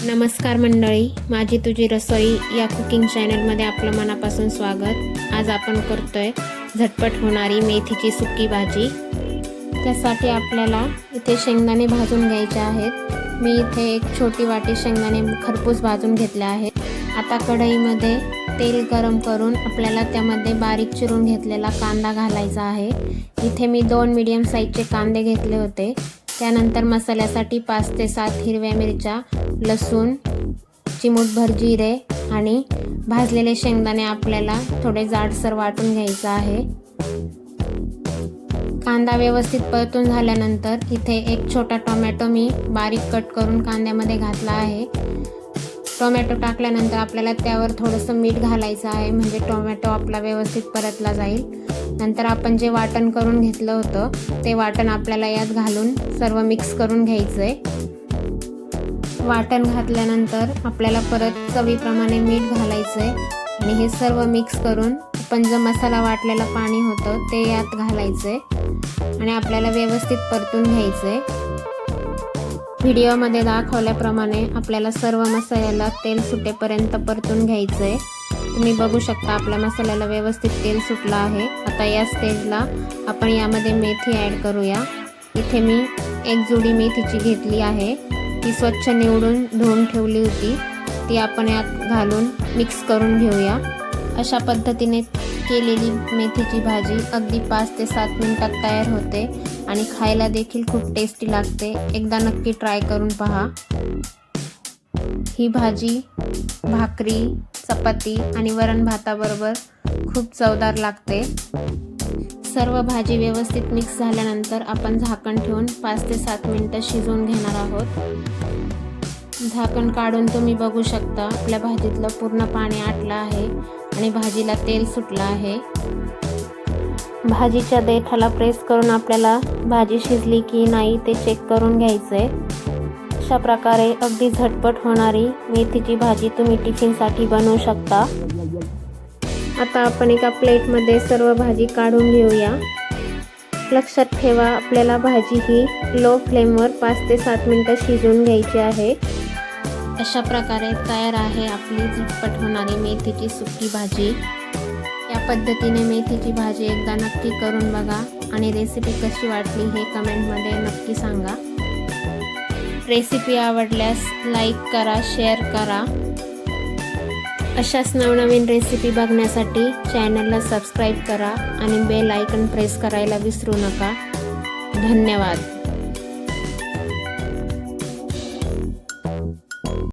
नमस्कार मंडळी, माझी तुझी रसोई या कुकिंग चॅनलमध्ये आपलं मनापासून स्वागत। आज आपण करतोय झटपट होणारी मेथीची सुकी भाजी। त्यासाठी आपल्याला इथे शेंगदाणे भाजून घ्यायचे आहेत। मी इथे एक छोटी वाटी शेंगदाणे खरपूस भाजून घेतले आहेत। आता कढईमध्ये तेल गरम करून आपल्याला त्यामध्ये बारीक चिरून घेतलेला कांदा घालायचा आहे। इथे मी 2 मीडियम साईजचे कांदे घेतले होते। त्यानंतर मसाल्यासाठी 5 ते 7 हिरव्या मिरच्या, लसूण, चिमूटभर जिरे आणि भाजलेले शेंगदाणे आपल्याला थोडे जाडसर वाटून घ्यायचा आहे। कांदा व्यवस्थित परतून झाल्यानंतर इथे एक छोटा टोमॅटो मी बारीक कट करून कांद्यामध्ये घातला आहे। टोमॅटो टाकल्यानंतर आपल्याला त्यावर थोडंसं मीठ घालायचं आहे, म्हणजे टोमॅटो आपला व्यवस्थित परतला जाईल। नंतर आपण जे वाटण करून घेतलं होतं ते वाटण आपल्याला यात घालून सर्व मिक्स करून घ्यायचंय। वाटण घातल्यानंतर आपल्याला परत चवीप्रमाणे मीठ घालायचंय आणि हे सर्व मिक्स करून आपण जो मसाला वाटलेला पाणी होतं ते यात घालायचंय आणि आपल्याला व्यवस्थित परतून घ्यायचंय। व्हिडिओमध्ये दाखवल्याप्रमाणे आपल्याला सर्व मसाल्याला तेल सुटेपर्यंत परतून घ्यायचंय। तुम्ही बघू शकता आपल्या मसाल्याला व्यवस्थित तेल सुटलं आहे। आता या स्टेजला आपण यामध्ये मेथी ॲड करूया। इथे मी एक जुडी मेथीची घेतली आहे, ती स्वच्छ निवडून धुवून ठेवली होती, ती आपण यात घालून मिक्स करून घेऊया। अशा पद्धतीने केलेली मेथीची भाजी अगदी 5 ते 7 मिनिटात तयार होते आणि खायला देखील खूप टेस्टी लागते। एकदा नक्की ट्राय करून पहा। ही भाजी भाकरी, चपाती आणि वरण भाताबरोबर खूप चवदार लागते। सर्व भाजी व्यवस्थित मिक्स झाल्यानंतर आपण झाकण ठेवून 5 ते 7 मिनिटं शिजवून घेणार आहोत। झाकण काढून तुम्ही बघू शकता आपल्या भाजीतलं पूर्ण पाणी आटलं आहे आणि भाजीला तेल सुटलं आहे। भाजीच्या देठाला प्रेस करून आपल्याला भाजी शिजली की नाही ते चेक करून घ्यायचंय। अशा प्रकारे अगदी झटपट होणारी मेथीची भाजी तुम्ही टिफिनसाठी बनवू शकता। आता आपण एका प्लेटमध्ये सर्व भाजी काढून घेऊया। लक्षात ठेवा आपल्याला भाजी ही लो फ्लेमवर 5 ते 7 मिनिटं शिजवून घ्यायची आहे। अशा प्रकारे तयार आहे आपली झटपट होणारी मेथीची सुकी भाजी। या पद्धतीने मेथीची भाजी एकदा नक्की करून बघा आणि रेसिपी कशी वाटली हे कमेंटमध्ये नक्की सांगा। रेसिपी आवडल्यास लाईक करा, शेअर करा। अशाच नवनवीन रेसिपी बघण्यासाठी चॅनलला सबस्क्राईब करा आणि बेल आयकॉन प्रेस करायला विसरू नका। धन्यवाद।